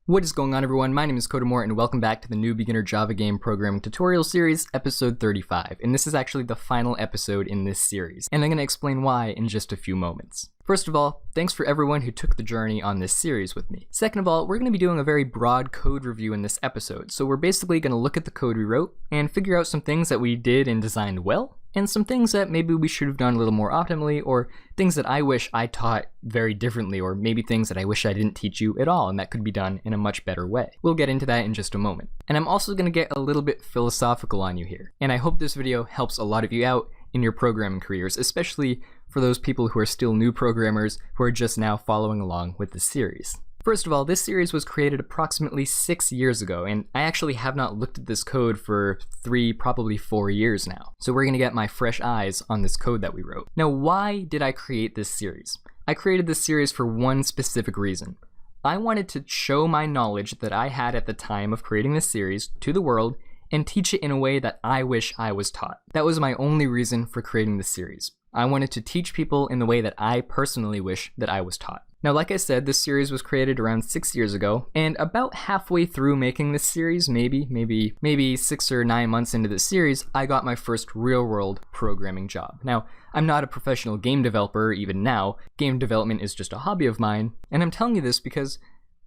What is going on, everyone? My name is Kodamore, and welcome back to the New Beginner Java Game Programming Tutorial Series, episode 35. And this is actually the final episode in this series, and I'm going to explain why in just a few moments. First of all, thanks for everyone who took the journey on this series with me. Second of all, we're going to be doing a very broad code review in this episode, so we're basically going to look at the code we wrote and figure out some things that we did and designed well, and some things that maybe we should have done a little more optimally, or things that I wish I taught very differently, or maybe things that I wish I didn't teach you at all and that could be done in a much better way. We'll get into that in just a moment. And I'm also going to get a little bit philosophical on you here, and I hope this video helps a lot of you out in your programming careers, especially for those people who are still new programmers who are just now following along with the series. First of all, this series was created approximately 6 years ago, and I actually have not looked at this code for 3, probably 4 years now. So we're gonna get my fresh eyes on this code that we wrote. Now, why did I create this series? I created this series for one specific reason. I wanted to show my knowledge that I had at the time of creating this series to the world and teach it in a way that I wish I was taught. That was my only reason for creating this series. I wanted to teach people in the way that I personally wish that I was taught. Now, like I said, this series was created around 6 years ago, and about halfway through making this series, maybe 6 or 9 months into the series, I got my first real-world programming job. Now, I'm not a professional game developer even now. Game development is just a hobby of mine, and I'm telling you this because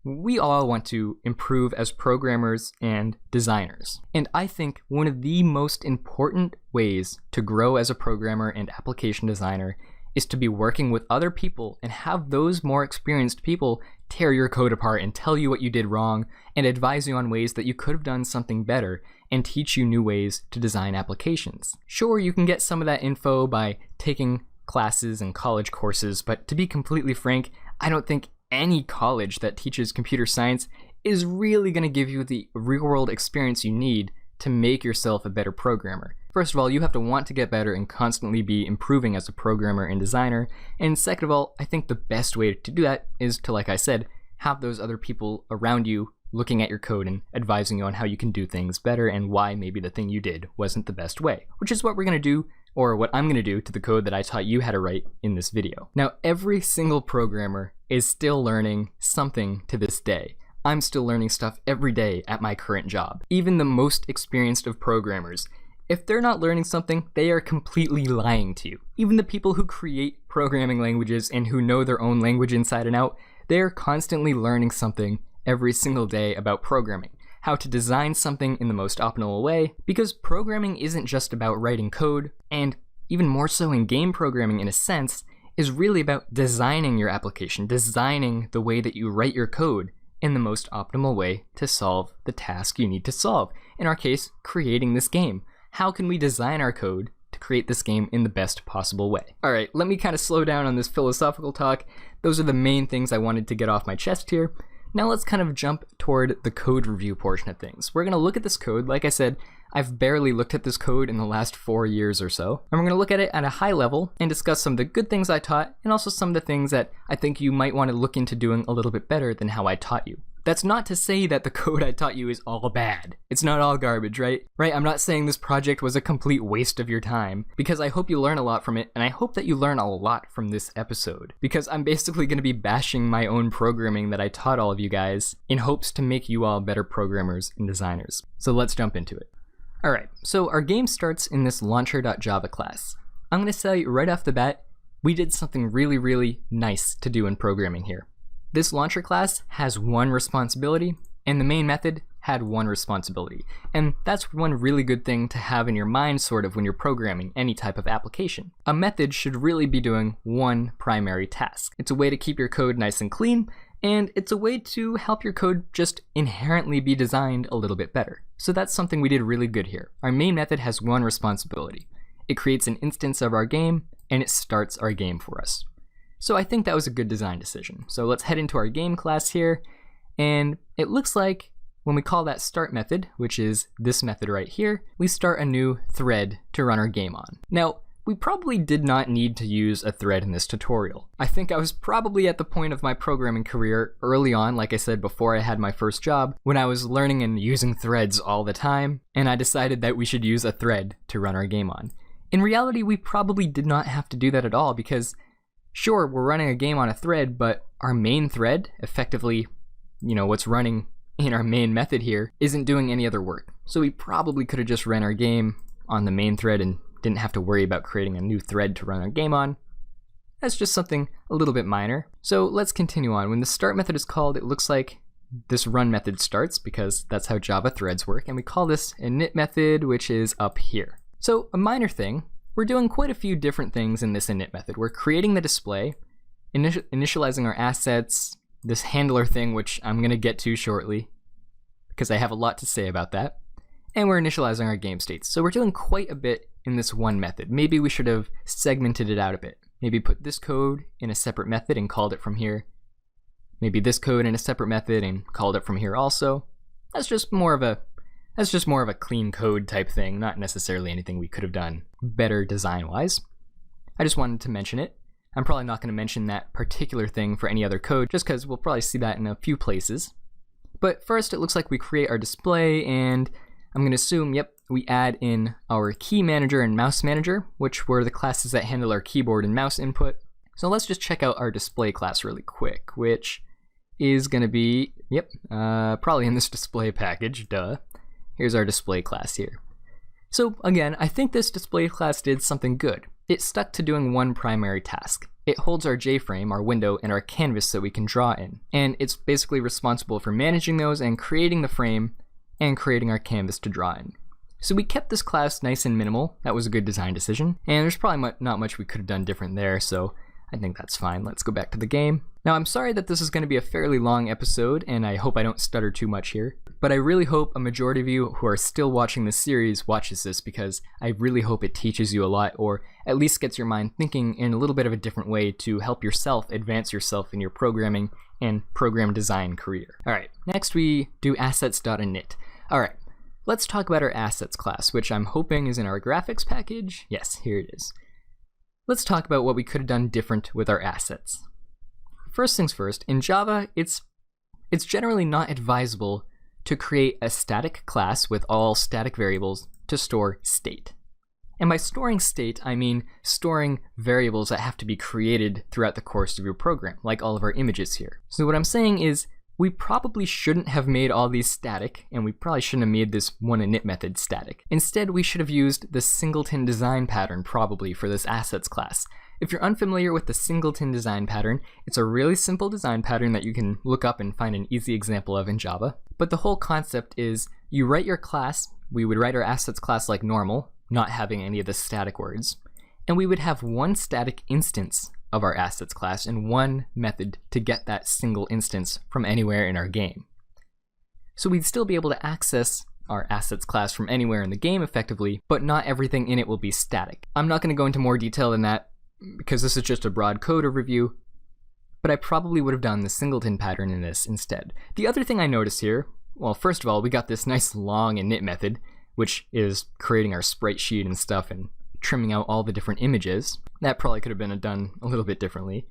we all want to improve as programmers and designers. And I think one of the most important ways to grow as a programmer and application designer is to be working with other people and have those more experienced people tear your code apart and tell you what you did wrong and advise you on ways that you could have done something better and teach you new ways to design applications. Sure, you can get some of that info by taking classes and college courses, but to be completely frank, I don't think any college that teaches computer science is really going to give you the real-world experience you need to make yourself a better programmer. First of all, you have to want to get better and constantly be improving as a programmer and designer. And second of all, I think the best way to do that is to, like I said, have those other people around you looking at your code and advising you on how you can do things better and why maybe the thing you did wasn't the best way, which is what we're going to do, or what I'm going to do to the code that I taught you how to write in this video. Now, every single programmer is still learning something to this day. I'm still learning stuff every day at my current job. Even the most experienced of programmers, if they're not learning something, they are completely lying to you. Even the people who create programming languages and who know their own language inside and out, they're constantly learning something every single day about programming. How to design something in the most optimal way, because programming isn't just about writing code, and even more so in game programming in a sense, is really about designing your application, designing the way that you write your code in the most optimal way to solve the task you need to solve. In our case, creating this game. How can we design our code to create this game in the best possible way? Alright, let me kind of slow down on this philosophical talk. Those are the main things I wanted to get off my chest here. Now let's kind of jump toward the code review portion of things. We're going to look at this code. Like I said, I've barely looked at this code in the last 4 years or so. And we're going to look at it at a high level and discuss some of the good things I taught and also some of the things that I think you might want to look into doing a little bit better than how I taught you. That's not to say that the code I taught you is all bad. It's not all garbage, right? I'm not saying this project was a complete waste of your time, because I hope you learn a lot from it, and I hope that you learn a lot from this episode, because I'm basically going to be bashing my own programming that I taught all of you guys in hopes to make you all better programmers and designers. So let's jump into it. Alright, so our game starts in this launcher.java class. I'm going to tell you right off the bat, we did something really nice to do in programming here. This launcher class has one responsibility, and the main method had one responsibility. And that's one really good thing to have in your mind sort of when you're programming any type of application. A method should really be doing one primary task. It's a way to keep your code nice and clean, and it's a way to help your code just inherently be designed a little bit better. So that's something we did really good here. Our main method has one responsibility. It creates an instance of our game, and it starts our game for us. So I think that was a good design decision. So let's head into our game class here, and it looks like when we call that start method, which is this method right here, we start a new thread to run our game on. Now, we probably did not need to use a thread in this tutorial. I think I was probably at the point of my programming career early on, like I said, before I had my first job, when I was learning and using threads all the time, and I decided that we should use a thread to run our game on. In reality, we probably did not have to do that at all, because sure, we're running a game on a thread, but our main thread, effectively what's running in our main method here isn't doing any other work. So we probably could have just ran our game on the main thread and didn't have to worry about creating a new thread to run our game on. That's just something a little bit minor. So let's continue on. When the start method is called, it looks like this run method starts because that's how Java threads work, and we call this init method, which is up here. So a minor thing, we're doing quite a few different things in this init method. We're creating the display, initializing our assets, this handler thing, which I'm going to get to shortly because I have a lot to say about that, and we're initializing our game states. So we're doing quite a bit in this one method. Maybe we should have segmented it out a bit. Maybe put this code in a separate method and called it from here. Maybe this code in a separate method and called it from here also. That's just more of a clean code type thing, not necessarily anything we could have done better design-wise. I just wanted to mention it. I'm probably not going to mention that particular thing for any other code, just because we'll probably see that in a few places. But first, it looks like we create our display, and I'm going to assume, yep, we add in our key manager and mouse manager, which were the classes that handle our keyboard and mouse input. So let's just check out our display class really quick, which is going to be, probably in this display package, duh. Here's our display class here. So again, I think this display class did something good. It stuck to doing one primary task. It holds our JFrame, our window, and our canvas that we can draw in. And it's basically responsible for managing those and creating the frame and creating our canvas to draw in. So we kept this class nice and minimal. That was a good design decision. And there's probably not much we could have done different there, so I think that's fine. Let's go back to the game. Now, I'm sorry that this is going to be a fairly long episode, and I hope I don't stutter too much here, but I really hope a majority of you who are still watching this series watches this, because I really hope it teaches you a lot, or at least gets your mind thinking in a little bit of a different way to help yourself advance yourself in your programming and program design career. Alright, next we do assets.init. Alright, let's talk about our assets class, which I'm hoping is in our graphics package. Yes, here it is. Let's talk about what we could have done different with our assets. First things first, in Java, it's generally not advisable to create a static class with all static variables to store state. And by storing state, I mean storing variables that have to be created throughout the course of your program, like all of our images here. So what I'm saying is, we probably shouldn't have made all these static, and we probably shouldn't have made this one init method static. Instead, we should have used the singleton design pattern probably for this assets class. If you're unfamiliar with the singleton design pattern, it's a really simple design pattern that you can look up and find an easy example of in Java. But the whole concept is you write your class, we would write our assets class like normal, not having any of the static words, and we would have one static instance of our assets class and one method to get that single instance from anywhere in our game. So we'd still be able to access our assets class from anywhere in the game effectively, but not everything in it will be static. I'm not going to go into more detail than that because this is just a broad code overview, but I probably would have done the singleton pattern in this instead. The other thing I noticed here, well, first of all, we got this nice long init method, which is creating our sprite sheet and stuff and trimming out all the different images. That probably could have been done a little bit differently.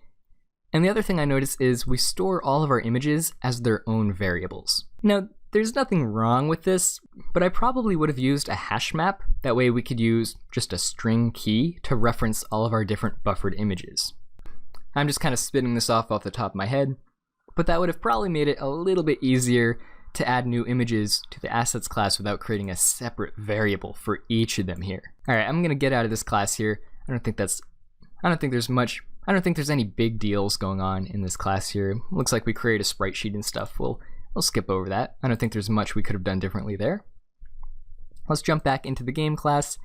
And the other thing I noticed is we store all of our images as their own variables. Now, there's nothing wrong with this, but I probably would have used a hash map. That way we could use just a string key to reference all of our different buffered images. I'm just kind of spitting this off the top of my head, but that would have probably made it a little bit easier to add new images to the assets class without creating a separate variable for each of them here. Alright, I'm gonna get out of this class here. I don't think there's any big deals going on in this class here. Looks like we create a sprite sheet and stuff. We'll skip over that. I don't think there's much we could have done differently there. Let's jump back into the game class,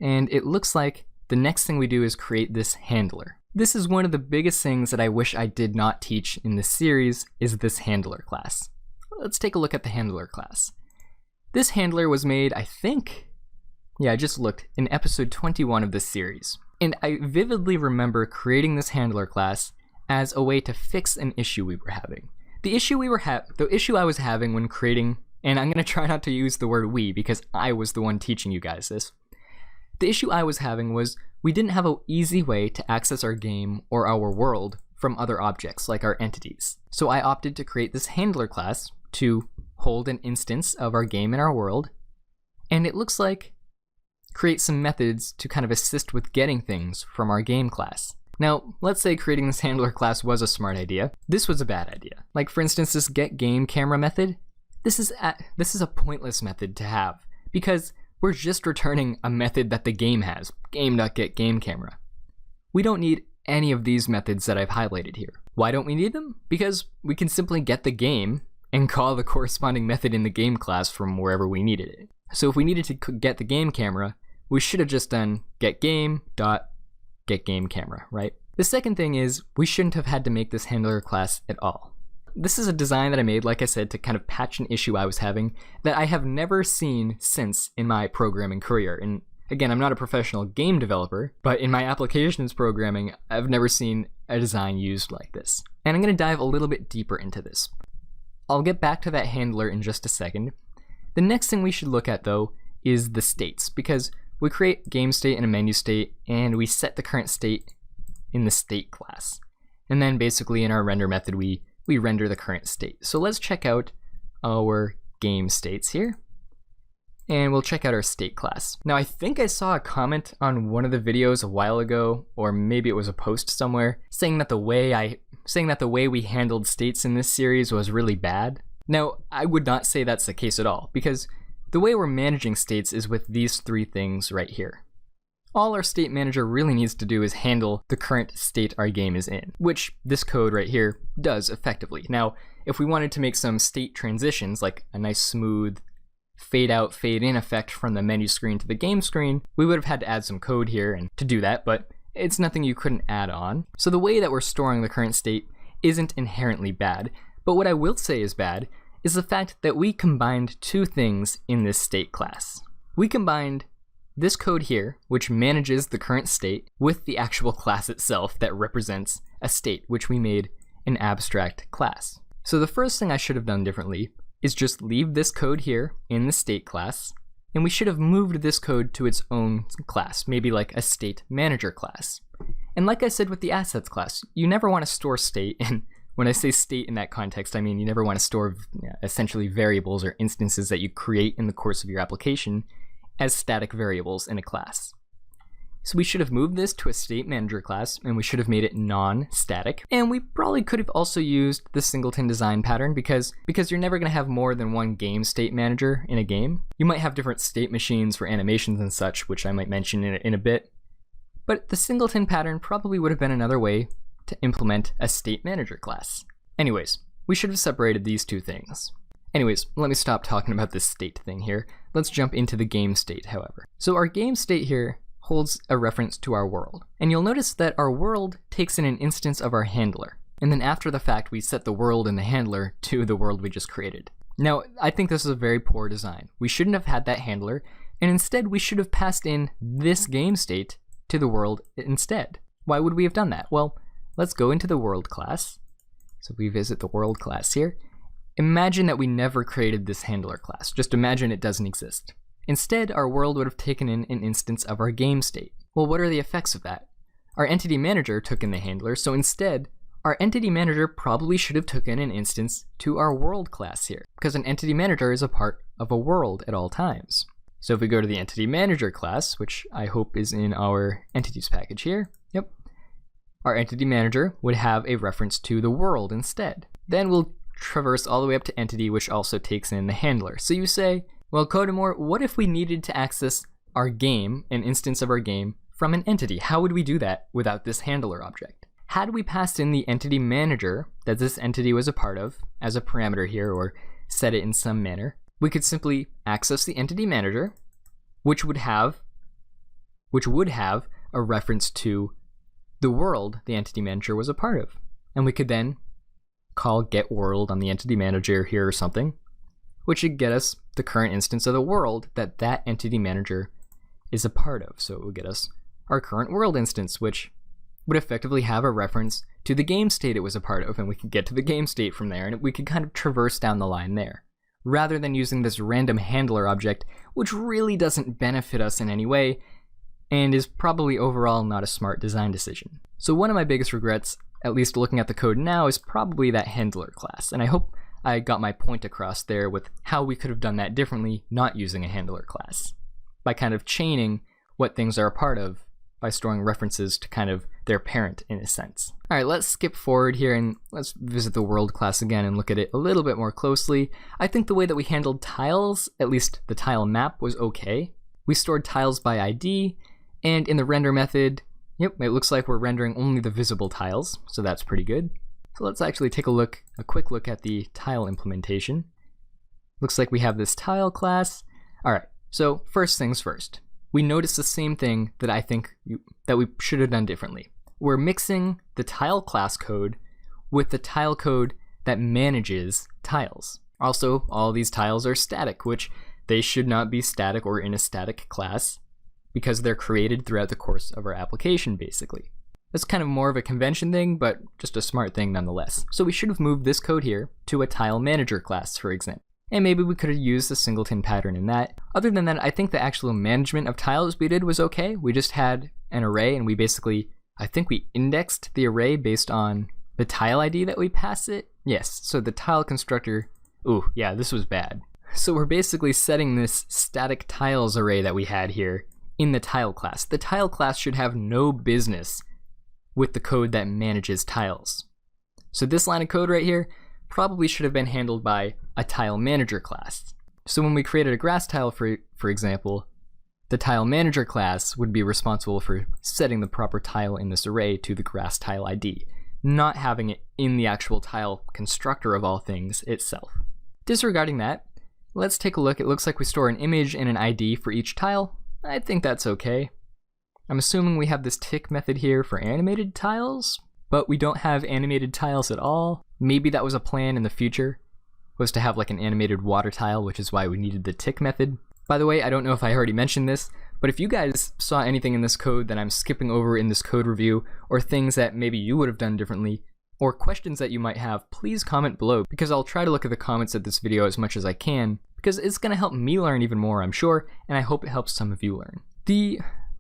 and it looks like the next thing we do is create this handler. This is one of the biggest things that I wish I did not teach in this series, is this handler class. Let's take a look at the handler class. This handler was made, I think, I just looked, in episode 21 of this series. And I vividly remember creating this handler class as a way to fix an issue we were having. The issue I was having when creating, and I'm going to try not to use the word we because I was the one teaching you guys this. The issue I was having was we didn't have an easy way to access our game or our world from other objects like our entities. So I opted to create this handler class to hold an instance of our game and our world, and it looks like create some methods to kind of assist with getting things from our game class. Now, let's say creating this handler class was a smart idea. This was a bad idea. Like for instance, this getGameCamera method. This is a pointless method to have because we're just returning a method that the game has, game.getGameCamera. We don't need any of these methods that I've highlighted here. Why don't we need them? Because we can simply get the game and call the corresponding method in the game class from wherever we needed it. So if we needed to get the game camera, we should have just done getGame.getGameCamera, right? The second thing is we shouldn't have had to make this handler class at all. This is a design that I made, like I said, to kind of patch an issue I was having that I have never seen since in my programming career. And again, I'm not a professional game developer, but in my applications programming, I've never seen a design used like this. And I'm going to dive a little bit deeper into this. I'll get back to that handler in just a second. The next thing we should look at, though, is the states, because we create game state and a menu state, and we set the current state in the state class. And then basically in our render method, we render the current state. So let's check out our game states here. And we'll check out our state class. Now I think I saw a comment on one of the videos a while ago, or maybe it was a post somewhere, saying that the way we handled states in this series was really bad. Now I would not say that's the case at all, because the way we're managing states is with these three things right here. All our state manager really needs to do is handle the current state our game is in, which this code right here does effectively. Now, if we wanted to make some state transitions, like a nice smooth fade out, fade in effect from the menu screen to the game screen, we would have had to add some code here and to do that, but it's nothing you couldn't add on. So the way that we're storing the current state isn't inherently bad, but what I will say is bad is the fact that we combined two things in this state class. We combined this code here, which manages the current state, with the actual class itself that represents a state, which we made an abstract class. So the first thing I should have done differently is just leave this code here in the state class, and we should have moved this code to its own class, maybe like a state manager class. And like I said with the assets class, you never want to store state, and when I say state in that context, I mean you never want to store essentially variables or instances that you create in the course of your application as static variables in a class. So we should have moved this to a state manager class, and we should have made it non-static. And we probably could have also used the singleton design pattern because you're never going to have more than one game state manager in a game. You might have different state machines for animations and such, which I might mention in a bit. But the singleton pattern probably would have been another way to implement a state manager class. Anyways, we should have separated these two things. Anyways, let me stop talking about this state thing here. Let's jump into the game state, however. So our game state here holds a reference to our world. And you'll notice that our world takes in an instance of our handler. And then after the fact, we set the world and the handler to the world we just created. Now, I think this is a very poor design. We shouldn't have had that handler, and instead we should have passed in this game state to the world instead. Why would we have done that? Well, let's go into the world class. So we visit the world class here. Imagine that we never created this handler class. Just imagine it doesn't exist. Instead, our world would have taken in an instance of our game state. Well, what are the effects of that? Our entity manager took in the handler, so instead, our entity manager probably should have taken an instance to our world class here, because an entity manager is a part of a world at all times. So if we go to the entity manager class, which I hope is in our entities package here, yep, our entity manager would have a reference to the world instead. Then we'll traverse all the way up to entity, which also takes in the handler. So you say, well, Codemore, what if we needed to access our game, an instance of our game, from an entity? How would we do that without this handler object? Had we passed in the entity manager that this entity was a part of as a parameter here, or set it in some manner, we could simply access the entity manager, which would have a reference to the world the entity manager was a part of. And we could then call getWorld on the entity manager here or something, which should get us the current instance of the world that that entity manager is a part of. So it would get us our current world instance, which would effectively have a reference to the game state it was a part of, and we could get to the game state from there, and we could kind of traverse down the line there, rather than using this random handler object, which really doesn't benefit us in any way, and is probably overall not a smart design decision. So one of my biggest regrets, at least looking at the code now, is probably that handler class, and I hope I got my point across there with how we could have done that differently not using a handler class, by kind of chaining what things are a part of by storing references to kind of their parent in a sense. All right, let's skip forward here and let's visit the world class again and look at it a little bit more closely. I think the way that we handled tiles, at least the tile map, was okay. We stored tiles by ID, and in the render method, yep, it looks like we're rendering only the visible tiles, so that's pretty good. So let's actually take a quick look at the tile implementation. Looks like we have this tile class. All right, so first things first. We notice the same thing that I think that we should have done differently. We're mixing the tile class code with the tile code that manages tiles. Also, all these tiles are static, which they should not be static or in a static class because they're created throughout the course of our application, basically. That's kind of more of a convention thing, but just a smart thing nonetheless. So we should have moved this code here to a tile manager class, for example. And maybe we could have used the singleton pattern in that. Other than that, I think the actual management of tiles we did was okay. We just had an array and we basically, I think we indexed the array based on the tile ID that we pass it. Yes, so the tile constructor, ooh, yeah, this was bad. So we're basically setting this static tiles array that we had here in the tile class. The tile class should have no business with the code that manages tiles. So this line of code right here probably should have been handled by a tile manager class. So when we created a grass tile, for example, the tile manager class would be responsible for setting the proper tile in this array to the grass tile ID, not having it in the actual tile constructor of all things itself. Disregarding that, let's take a look. It looks like we store an image and an ID for each tile. I think that's okay. I'm assuming we have this tick method here for animated tiles, but we don't have animated tiles at all. Maybe that was a plan in the future, was to have like an animated water tile, which is why we needed the tick method. By the way, I don't know if I already mentioned this, but if you guys saw anything in this code that I'm skipping over in this code review, or things that maybe you would have done differently, or questions that you might have, please comment below, because I'll try to look at the comments of this video as much as I can, because it's going to help me learn even more, I'm sure, and I hope it helps some of you learn.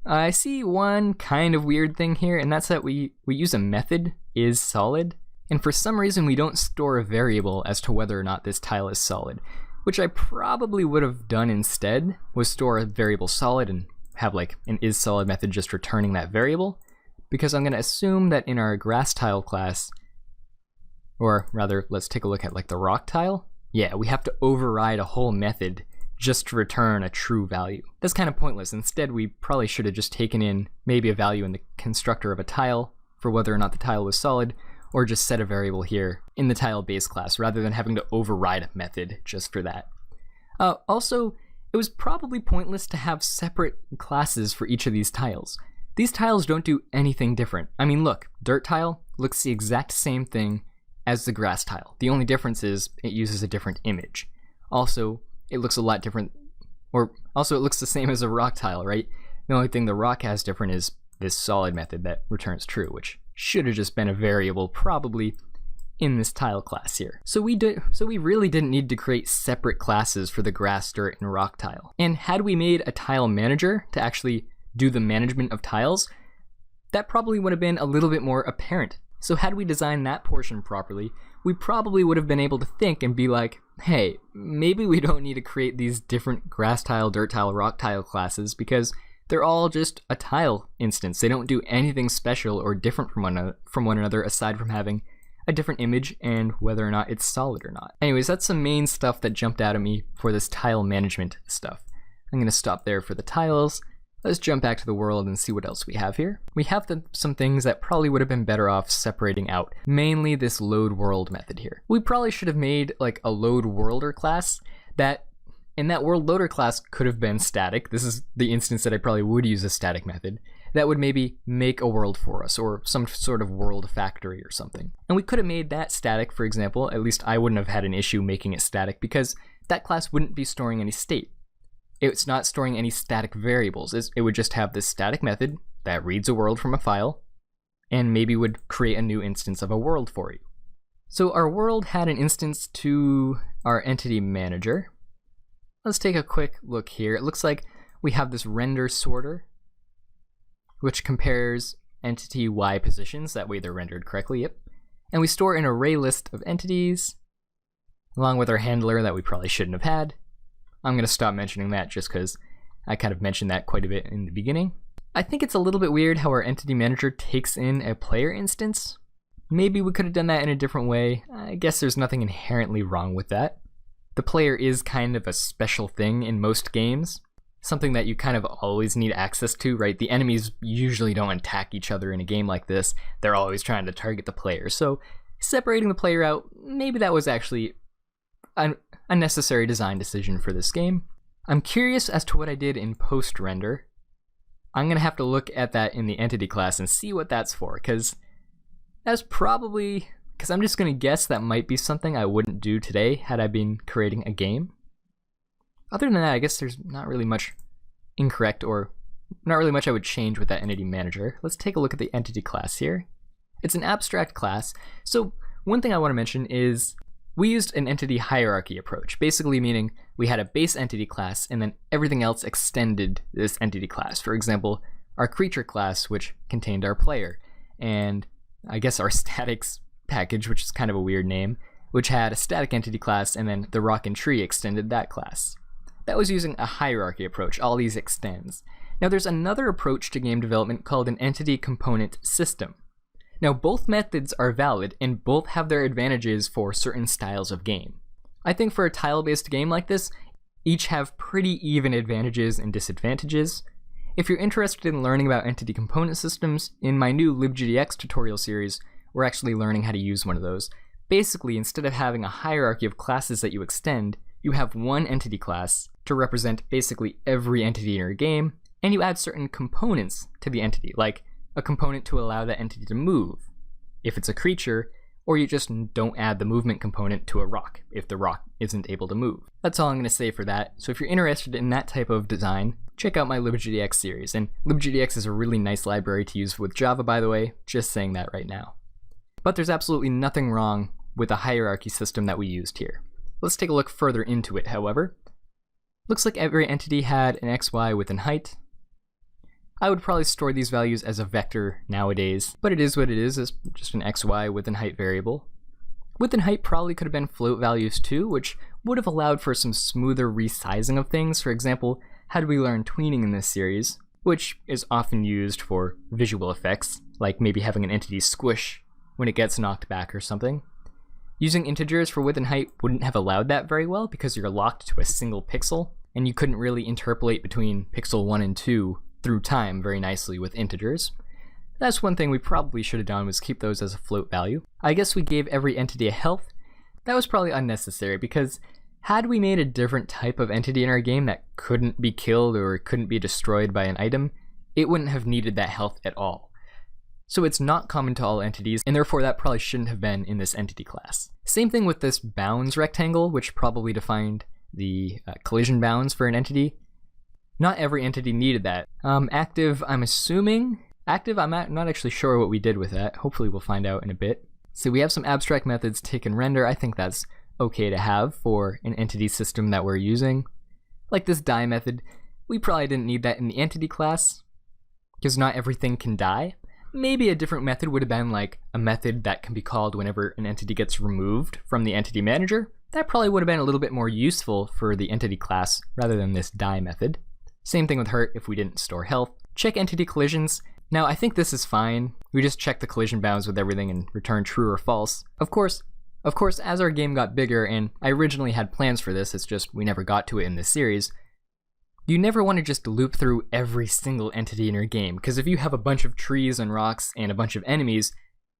I see one kind of weird thing here, and that's that we use a method isSolid, and for some reason we don't store a variable as to whether or not this tile is solid, which I probably would have done instead, was store a variable solid and have like an isSolid method just returning that variable, because I'm going to assume that in our grass tile class, or rather, let's take a look at like the rock tile. Yeah, we have to override a whole method just to return a true value. That's kind of pointless. Instead, we probably should have just taken in maybe a value in the constructor of a tile for whether or not the tile was solid, or just set a variable here in the tile base class rather than having to override a method just for that. Also, it was probably pointless to have separate classes for each of these tiles. These tiles don't do anything different. I mean, look, dirt tile looks the exact same thing as the grass tile. The only difference is it uses a different image. Also, it looks a lot different, or also it looks the same as a rock tile, right? The only thing the rock has different is this solid method that returns true, which should have just been a variable probably in this tile class here. So we really didn't need to create separate classes for the grass, dirt, and rock tile. And had we made a tile manager to actually do the management of tiles, that probably would have been a little bit more apparent. So had we designed that portion properly, we probably would have been able to think and be like, hey, maybe we don't need to create these different grass tile, dirt tile, rock tile classes because they're all just a tile instance. They don't do anything special or different from one another aside from having a different image and whether or not it's solid or not. Anyways, that's the main stuff that jumped out at me for this tile management stuff. I'm going to stop there for the tiles. Let's jump back to the world and see what else we have here. We have some things that probably would have been better off separating out, mainly this load world method here. We probably should have made like a load worlder class that, and that world loader class could have been static. This is the instance that I probably would use a static method that would maybe make a world for us or some sort of world factory or something. And we could have made that static, for example. At least I wouldn't have had an issue making it static because that class wouldn't be storing any state. It's not storing any static variables. It would just have this static method that reads a world from a file and maybe would create a new instance of a world for you. So our world had an instance to our entity manager. Let's take a quick look here. It looks like we have this render sorter, which compares entity Y positions. That way they're rendered correctly, yep. And we store an array list of entities, along with our handler that we probably shouldn't have had. I'm going to stop mentioning that just because I kind of mentioned that quite a bit in the beginning. I think it's a little bit weird how our entity manager takes in a player instance. Maybe we could have done that in a different way. I guess there's nothing inherently wrong with that. The player is kind of a special thing in most games, something that you kind of always need access to, right? The enemies usually don't attack each other in a game like this. They're always trying to target the player. So separating the player out, maybe that was actually a necessary design decision for this game. I'm curious as to what I did in post-render. I'm going to have to look at that in the entity class and see what that's for, because I'm just going to guess that might be something I wouldn't do today had I been creating a game. Other than that, I guess there's not really much incorrect or not really much I would change with that entity manager. Let's take a look at the entity class here. It's an abstract class, so one thing I want to mention is we used an entity hierarchy approach, basically meaning we had a base entity class and then everything else extended this entity class. For example, our creature class, which contained our player, and I guess our statics package, which is kind of a weird name, which had a static entity class, and then the rock and tree extended that class. That was using a hierarchy approach, all these extends. Now there's another approach to game development called an entity component system. Now both methods are valid and both have their advantages for certain styles of game. I think for a tile-based game like this, each have pretty even advantages and disadvantages. If you're interested in learning about entity component systems, in my new libgdx tutorial series, we're actually learning how to use one of those. Basically, instead of having a hierarchy of classes that you extend, you have one entity class to represent basically every entity in your game, and you add certain components to the entity, like a component to allow that entity to move, if it's a creature, or you just don't add the movement component to a rock, if the rock isn't able to move. That's all I'm going to say for that, so if you're interested in that type of design, check out my libgdx series, and libgdx is a really nice library to use with Java, by the way, just saying that right now. But there's absolutely nothing wrong with the hierarchy system that we used here. Let's take a look further into it, however. Looks like every entity had an XY width and height. I would probably store these values as a vector nowadays, but it is what it is, it's just an XY width and height variable. Width and height probably could have been float values too, which would have allowed for some smoother resizing of things. For example, had we learned tweening in this series, which is often used for visual effects, like maybe having an entity squish when it gets knocked back or something. Using integers for width and height wouldn't have allowed that very well because you're locked to a single pixel, and you couldn't really interpolate between pixel 1 and 2 through time very nicely with integers. That's one thing we probably should have done, was keep those as a float value. I guess we gave every entity a health. That was probably unnecessary because had we made a different type of entity in our game that couldn't be killed or couldn't be destroyed by an item, it wouldn't have needed that health at all. So it's not common to all entities, and therefore that probably shouldn't have been in this entity class. Same thing with this bounds rectangle, which probably defined the collision bounds for an entity. Not every entity needed that. Active, I'm assuming. Active, I'm not actually sure what we did with that. Hopefully we'll find out in a bit. So we have some abstract methods, take and render. I think that's okay to have for an entity system that we're using. Like this die method, we probably didn't need that in the entity class, because not everything can die. Maybe a different method would have been like a method that can be called whenever an entity gets removed from the entity manager. That probably would have been a little bit more useful for the entity class rather than this die method. Same thing with hurt if we didn't store health. Check entity collisions. Now I think this is fine. We just check the collision bounds with everything and return true or false. Of course, as our game got bigger, and I originally had plans for this, it's just we never got to it in this series, you never want to just loop through every single entity in your game, because if you have a bunch of trees and rocks and a bunch of enemies,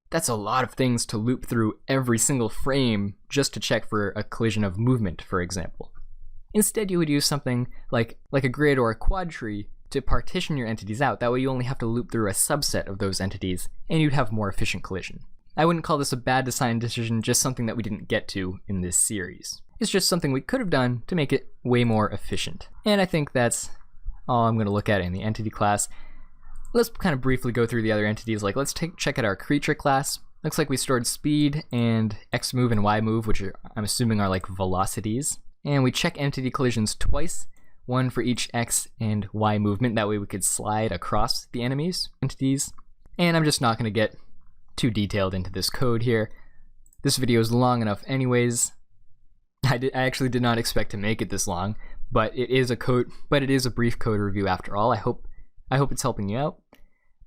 that's a lot of things to loop through every single frame just to check for a collision of movement, for example. Instead, you would use something like a grid or a quad tree to partition your entities out. That way you only have to loop through a subset of those entities, and you'd have more efficient collision. I wouldn't call this a bad design decision, just something that we didn't get to in this series. It's just something we could have done to make it way more efficient. And I think that's all I'm going to look at in the entity class. Let's kind of briefly go through the other entities. Like, let's check out our creature class. Looks like we stored speed and X move and Y move, which I'm assuming are like velocities. And we check entity collisions twice, one for each X and Y movement. That way we could slide across the entities. And I'm just not going to get too detailed into this code here. This video is long enough anyways. I actually did not expect to make it this long, but it is a brief code review after all. I hope I hope it's helping you out.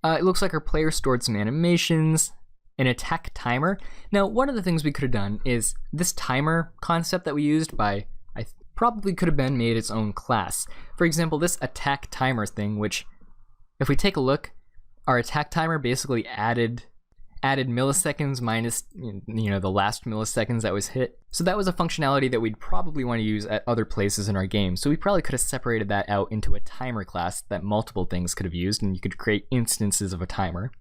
It looks like our player stored some animations, an attack timer. Now, one of the things we could have done is this timer concept that we used probably could have been made its own class. For example, this attack timer thing, which if we take a look, our attack timer basically added milliseconds minus the last milliseconds that was hit. So that was a functionality that we'd probably want to use at other places in our game. So we probably could have separated that out into a timer class that multiple things could have used, and you could create instances of a timer.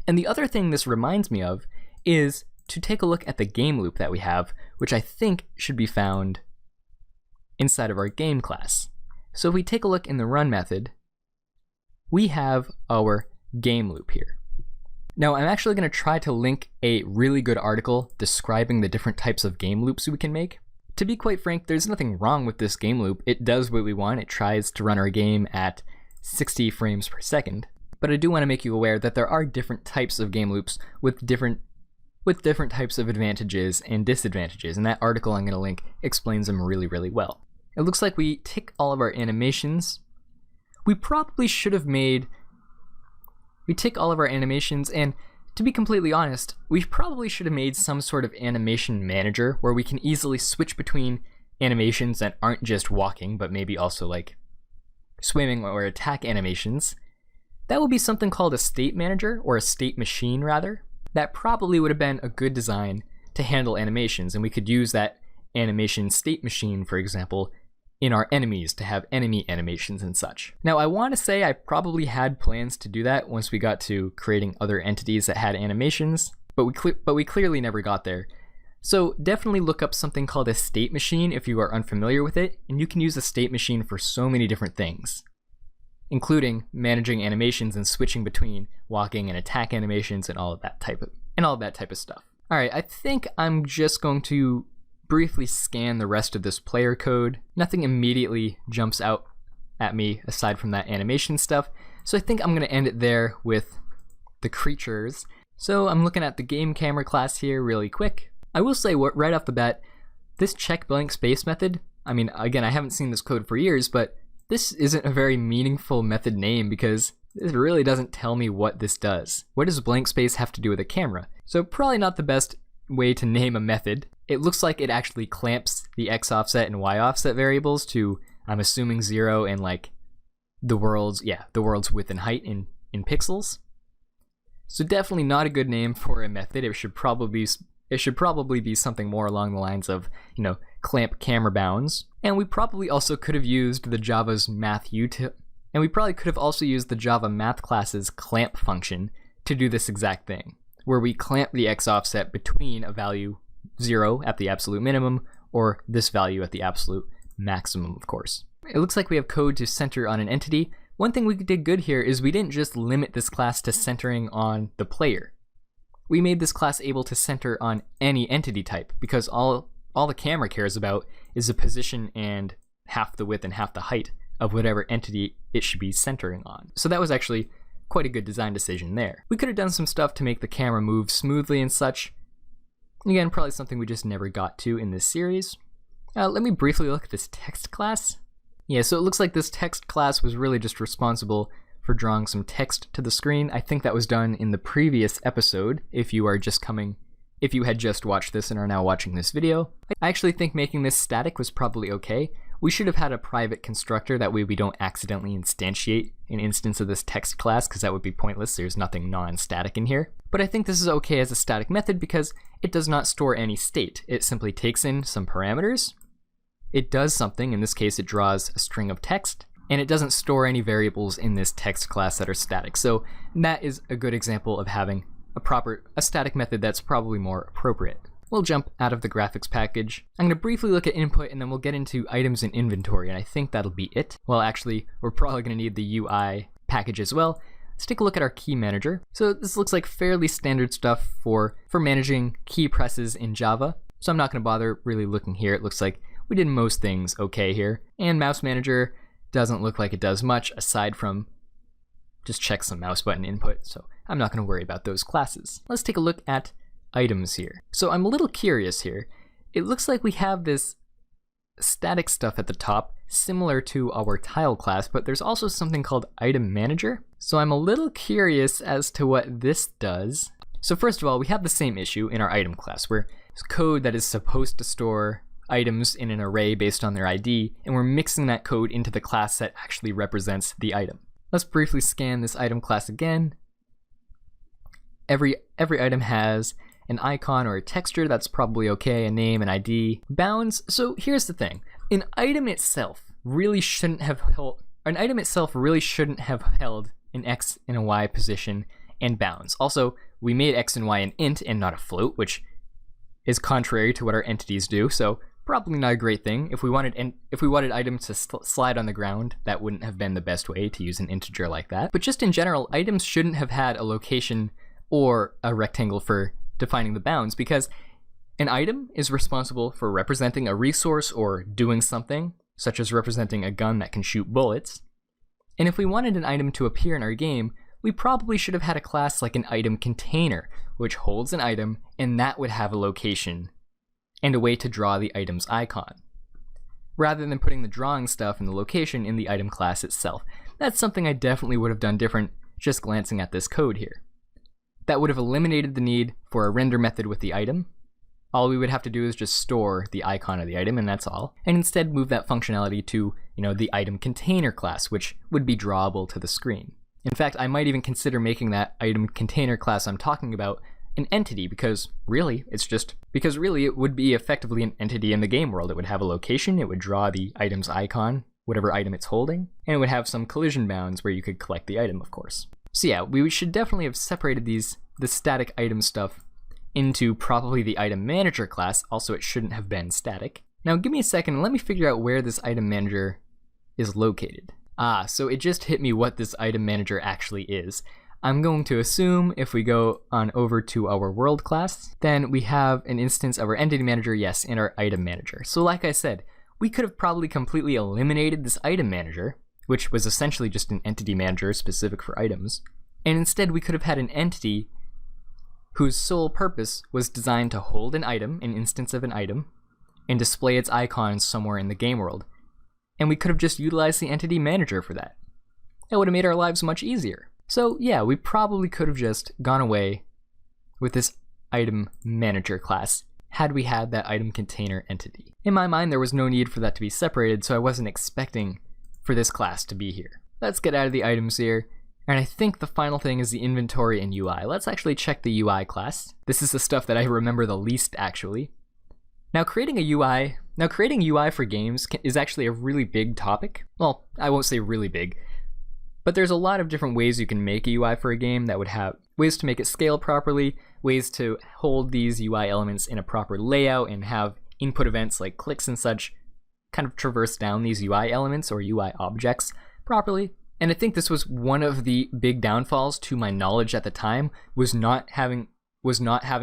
And the other thing this reminds me of is to take a look at the game loop that we have, which I think should be found inside of our game class. So if we take a look in the run method, we have our game loop here. Now, I'm actually going to try to link a really good article describing the different types of game loops we can make. To be quite frank, there's nothing wrong with this game loop. It does what we want. It tries to run our game at 60 frames per second. But I do want to make you aware that there are different types of game loops with different types of advantages and disadvantages, and that article I'm going to link explains them really, really well. It looks like we tick all of our animations. We tick all of our animations, and to be completely honest, we probably should have made some sort of animation manager where we can easily switch between animations that aren't just walking, but maybe also like swimming or attack animations. That would be something called a state manager, or a state machine rather. That probably would have been a good design to handle animations, and we could use that animation state machine, for example, in our enemies to have enemy animations and such. Now, I want to say I probably had plans to do that once we got to creating other entities that had animations, but we clearly never got there. So definitely look up something called a state machine if you are unfamiliar with it, and you can use a state machine for so many different things, including managing animations and switching between walking and attack animations and all of that type of stuff. All right, I think I'm just going to briefly scan the rest of this player code. Nothing immediately jumps out at me aside from that animation stuff, so I think I'm going to end it there with the creatures. So I'm looking at the game camera class here really quick. I will say right off the bat, this check blank space method, I mean, again, I haven't seen this code for years, but this isn't a very meaningful method name because it really doesn't tell me what this does. What does blank space have to do with a camera? So probably not the best way to name a method. It looks like it actually clamps the x offset and y offset variables to, I'm assuming, 0 and like the world's width and height in pixels. So definitely not a good name for a method. It should probably be something more along the lines of, clamp camera bounds. And we probably also could have used the Java's Java math class's clamp function to do this exact thing, where we clamp the x offset between a value 0 at the absolute minimum or this value at the absolute maximum, of course. It looks like we have code to center on an entity. One thing we did good here is we didn't just limit this class to centering on the player. We made this class able to center on any entity type, because all the camera cares about is the position and half the width and half the height of whatever entity it should be centering on. So that was actually quite a good design decision there. We could have done some stuff to make the camera move smoothly and such. Again, probably something we just never got to in this series. Let me briefly look at this text class. Yeah, so it looks like this text class was really just responsible for drawing some text to the screen. I think that was done in the previous episode, if you had just watched this and are now watching this video. I actually think making this static was probably okay. We should have had a private constructor, that way we don't accidentally instantiate an instance of this text class, because that would be pointless. There's nothing non-static in here. But I think this is okay as a static method because it does not store any state. It simply takes in some parameters. It does something, in this case it draws a string of text, and it doesn't store any variables in this text class that are static. So that is a good example of having a static method that's probably more appropriate. We'll jump out of the graphics package. I'm going to briefly look at input, and then we'll get into items and inventory, and I think that'll be it. Well, actually, we're probably going to need the UI package as well. Let's take a look at our key manager. So this looks like fairly standard stuff for managing key presses in Java. So I'm not going to bother really looking here. It looks like we did most things okay here. And mouse manager doesn't look like it does much aside from just check some mouse button input. So I'm not going to worry about those classes. Let's take a look at items here. So I'm a little curious here. It looks like we have this static stuff at the top, similar to our tile class, but there's also something called item manager. So I'm a little curious as to what this does. So first of all, we have the same issue in our item class, where it's code that is supposed to store items in an array based on their ID, and we're mixing that code into the class that actually represents the item. Let's briefly scan this item class again. Every item has an icon or a texture, that's probably okay, a name, an ID. Bounds, so here's the thing. An item itself really shouldn't have held an X and a Y position and bounds. Also, we made X and Y an int and not a float, which is contrary to what our entities do, so probably not a great thing. If we wanted items to slide on the ground, that wouldn't have been the best way to use an integer like that. But just in general, items shouldn't have had a location or a rectangle for defining the bounds, because an item is responsible for representing a resource or doing something, such as representing a gun that can shoot bullets. And if we wanted an item to appear in our game, we probably should have had a class like an item container, which holds an item, and that would have a location and a way to draw the item's icon, rather than putting the drawing stuff and the location in the item class itself. That's something I definitely would have done different just glancing at this code here. That would have eliminated the need for a render method with the item. All we would have to do is just store the icon of the item, and that's all, and instead move that functionality to, the item container class, which would be drawable to the screen. In fact, I might even consider making that item container class I'm talking about an entity, because really it would be effectively an entity in the game world. It would have a location, it would draw the item's icon, whatever item it's holding, and it would have some collision bounds where you could collect the item, of course. So yeah, we should definitely have separated the static item stuff into probably the item manager class. Also, it shouldn't have been static. Now give me a second and let me figure out where this item manager is located. So it just hit me what this item manager actually is. I'm going to assume if we go on over to our world class, then we have an instance of our entity manager, yes, and our item manager. So like I said, we could have probably completely eliminated this item manager, which was essentially just an entity manager specific for items, and instead we could have had an entity whose sole purpose was designed to hold an item, an instance of an item, and display its icon somewhere in the game world. And we could have just utilized the entity manager for that. That would have made our lives much easier. So yeah, we probably could have just gone away with this item manager class had we had that item container entity. In my mind, there was no need for that to be separated, so I wasn't expecting for this class to be here. Let's get out of the items here. And I think the final thing is the inventory and UI. Let's actually check the UI class. This is the stuff that I remember the least, actually. Now creating UI for games is actually a really big topic. Well, I won't say really big, but there's a lot of different ways you can make a UI for a game that would have ways to make it scale properly, ways to hold these UI elements in a proper layout and have input events like clicks and such kind of traverse down these UI elements or UI objects properly. And I think this was one of the big downfalls to my knowledge at the time, was not having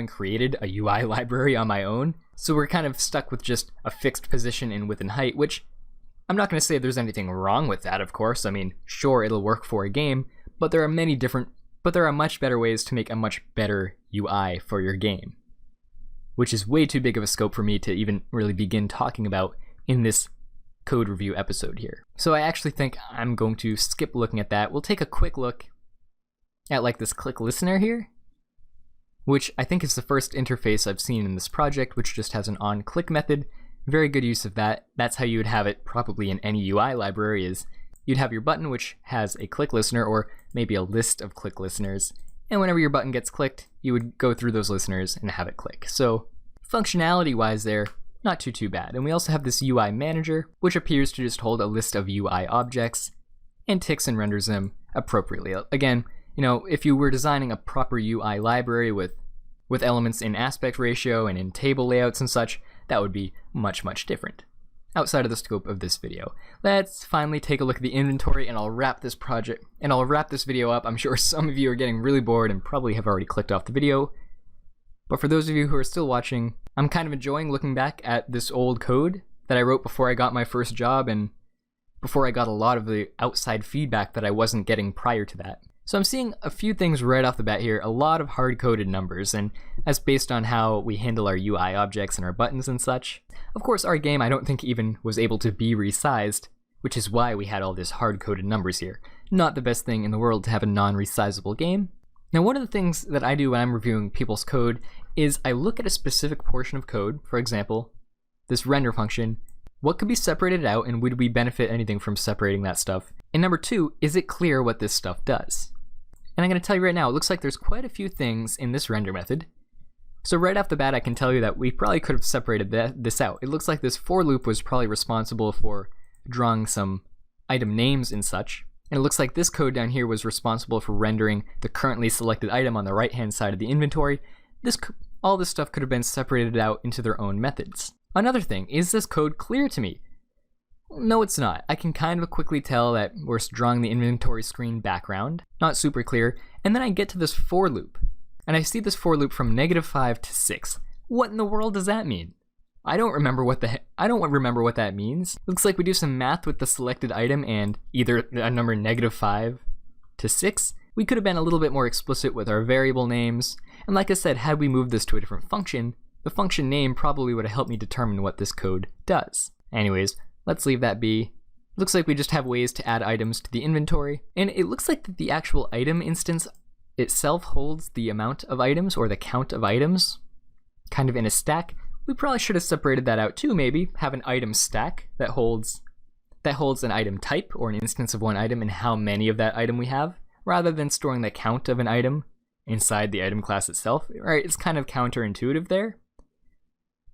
created a UI library on my own. So we're kind of stuck with just a fixed position in width and height, which I'm not going to say there's anything wrong with that, of course. I mean, sure, it'll work for a game, but there are much better ways to make a much better UI for your game, which is way too big of a scope for me to even really begin talking about in this code review episode here. So I actually think I'm going to skip looking at that. We'll take a quick look at like this click listener here, which I think is the first interface I've seen in this project, which just has an on-click method. Very good use of that. That's how you would have it probably in any UI library, is you'd have your button which has a click listener or maybe a list of click listeners, and whenever your button gets clicked, you would go through those listeners and have it click. So functionality wise there, not too bad. And we also have this UI manager, which appears to just hold a list of UI objects and ticks and renders them appropriately. Again, if you were designing a proper UI library with elements in aspect ratio and in table layouts and such, that would be much different. Outside of the scope of this video. Let's finally take a look at the inventory, and I'll wrap this video up. I'm sure some of you are getting really bored and probably have already clicked off the video. But for those of you who are still watching, I'm kind of enjoying looking back at this old code that I wrote before I got my first job and before I got a lot of the outside feedback that I wasn't getting prior to that. So I'm seeing a few things right off the bat here, a lot of hard-coded numbers, and that's based on how we handle our UI objects and our buttons and such. Of course, our game I don't think even was able to be resized, which is why we had all this hard-coded numbers here. Not the best thing in the world to have a non-resizable game. Now, one of the things that I do when I'm reviewing people's code is I look at a specific portion of code, for example, this render function. What could be separated out, and would we benefit anything from separating that stuff? And number two, is it clear what this stuff does? And I'm going to tell you right now, it looks like there's quite a few things in this render method. So right off the bat, I can tell you that we probably could have separated this out. It looks like this for loop was probably responsible for drawing some item names and such. And it looks like this code down here was responsible for rendering the currently selected item on the right-hand side of the inventory. All this stuff could have been separated out into their own methods. Another thing, is this code clear to me? No, it's not. I can kind of quickly tell that we're drawing the inventory screen background, not super clear, and then I get to this for loop, and I see this for loop from -5 to 6. What in the world does that mean? I don't remember what that means. Looks like we do some math with the selected item and either a number -5 to 6. We could have been a little bit more explicit with our variable names, and like I said, had we moved this to a different function, the function name probably would have helped me determine what this code does. Anyways, let's leave that be. Looks like we just have ways to add items to the inventory, and it looks like that the actual item instance itself holds the amount of items or the count of items kind of in a stack. We probably should have separated that out too, maybe. Have an item stack that holds an item type or an instance of one item and how many of that item we have, rather than storing the count of an item inside the item class itself. Right, it's kind of counterintuitive there.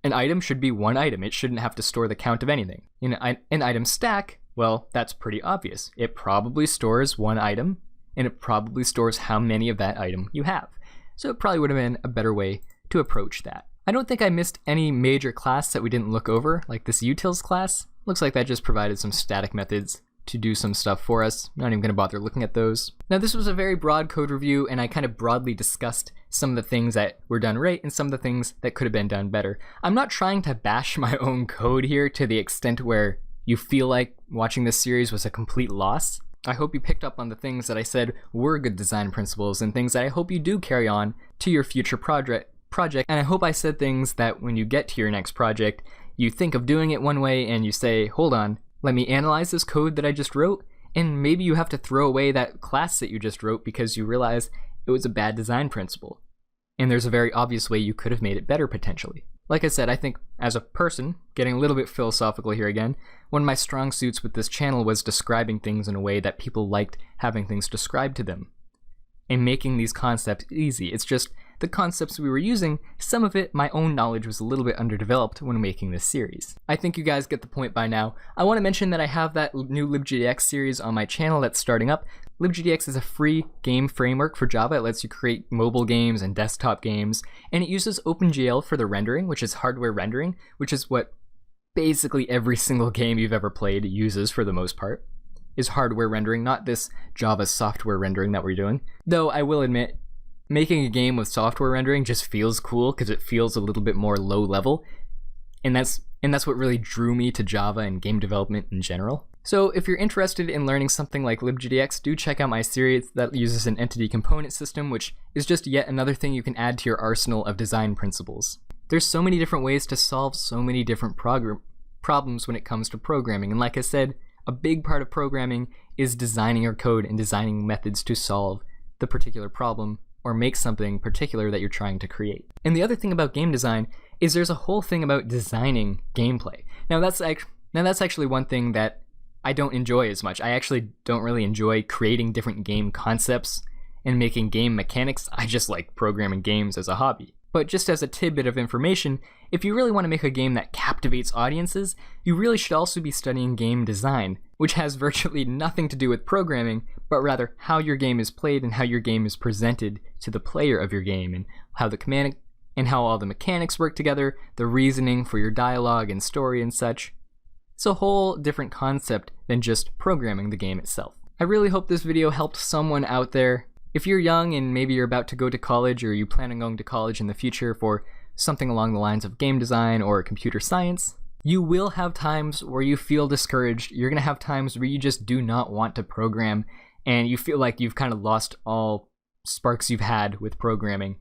An item should be one item. It shouldn't have to store the count of anything. In an item stack, well, that's pretty obvious. It probably stores one item, and it probably stores how many of that item you have. So it probably would have been a better way to approach that. I don't think I missed any major class that we didn't look over, like this utils class. Looks like that just provided some static methods to do some stuff for us. Not even going to bother looking at those. Now, this was a very broad code review, and I kind of broadly discussed some of the things that were done right and some of the things that could have been done better. I'm not trying to bash my own code here to the extent where you feel like watching this series was a complete loss. I hope you picked up on the things that I said were good design principles and things that I hope you do carry on to your future project. And I hope I said things that when you get to your next project, you think of doing it one way and you say, hold on, let me analyze this code that I just wrote, and maybe you have to throw away that class that you just wrote because you realize it was a bad design principle. And there's a very obvious way you could have made it better potentially. Like I said, I think as a person, getting a little bit philosophical here again, one of my strong suits with this channel was describing things in a way that people liked having things described to them. And making these concepts easy. It's just the concepts we were using, some of it, my own knowledge was a little bit underdeveloped when making this series. I think you guys get the point by now. I want to mention that I have that new libgdx series on my channel that's starting up. libgdx is a free game framework for Java. It lets you create mobile games and desktop games, and it uses OpenGL for the rendering, which is hardware rendering, which is what basically every single game you've ever played uses for the most part, is hardware rendering, not this Java software rendering that we're doing. Though I will admit, making a game with software rendering just feels cool because it feels a little bit more low level, and that's what really drew me to Java and game development in general. So if you're interested in learning something like libgdx, do check out my series that uses an entity component system, which is just yet another thing you can add to your arsenal of design principles. There's so many different ways to solve so many different problems when it comes to programming, and like I said, a big part of programming is designing your code and designing methods to solve the particular problem or make something particular that you're trying to create. And the other thing about game design is there's a whole thing about designing gameplay. Now that's actually one thing that I don't enjoy as much. I actually don't really enjoy creating different game concepts and making game mechanics. I just like programming games as a hobby. But just as a tidbit of information, if you really want to make a game that captivates audiences, you really should also be studying game design, which has virtually nothing to do with programming, but rather how your game is played and how your game is presented to the player of your game, and how all the mechanics work together, the reasoning for your dialogue and story and such. It's a whole different concept than just programming the game itself. I really hope this video helped someone out there. If you're young and maybe you're about to go to college or you plan on going to college in the future for something along the lines of game design or computer science, you will have times where you feel discouraged. You're going to have times where you just do not want to program, and you feel like you've kind of lost all sparks you've had with programming.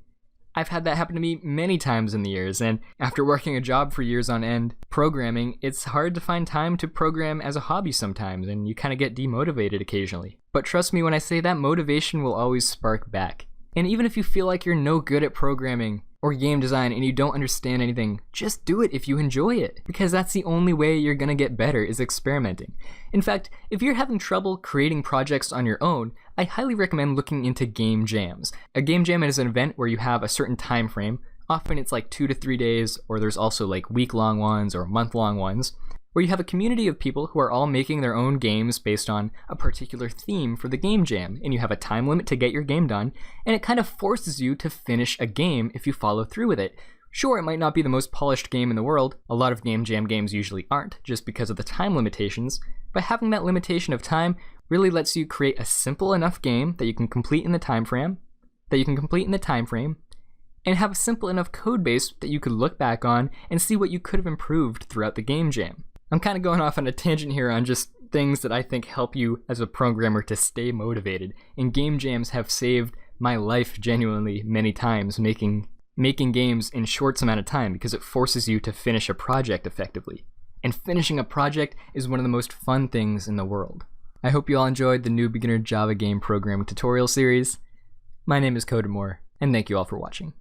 I've had that happen to me many times in the years, and after working a job for years on end programming, it's hard to find time to program as a hobby sometimes, and you kind of get demotivated occasionally. But trust me when I say that motivation will always spark back. And even if you feel like you're no good at programming or game design and you don't understand anything, just do it if you enjoy it, because that's the only way you're gonna get better, is experimenting. In fact, if you're having trouble creating projects on your own, I highly recommend looking into game jams. A game jam is an event where you have a certain time frame. Often it's like 2 to 3 days, or there's also like week-long ones or month-long ones, where you have a community of people who are all making their own games based on a particular theme for the game jam, and you have a time limit to get your game done, and it kind of forces you to finish a game if you follow through with it. Sure, it might not be the most polished game in the world, a lot of game jam games usually aren't, just because of the time limitations, but having that limitation of time really lets you create a simple enough game that you can complete in the time frame, and have a simple enough code base that you could look back on and see what you could have improved throughout the game jam. I'm kind of going off on a tangent here on just things that I think help you as a programmer to stay motivated, and game jams have saved my life genuinely many times making games in short amount of time, because it forces you to finish a project effectively. And finishing a project is one of the most fun things in the world. I hope you all enjoyed the New Beginner Java Game Programming tutorial series. My name is Codemore, and thank you all for watching.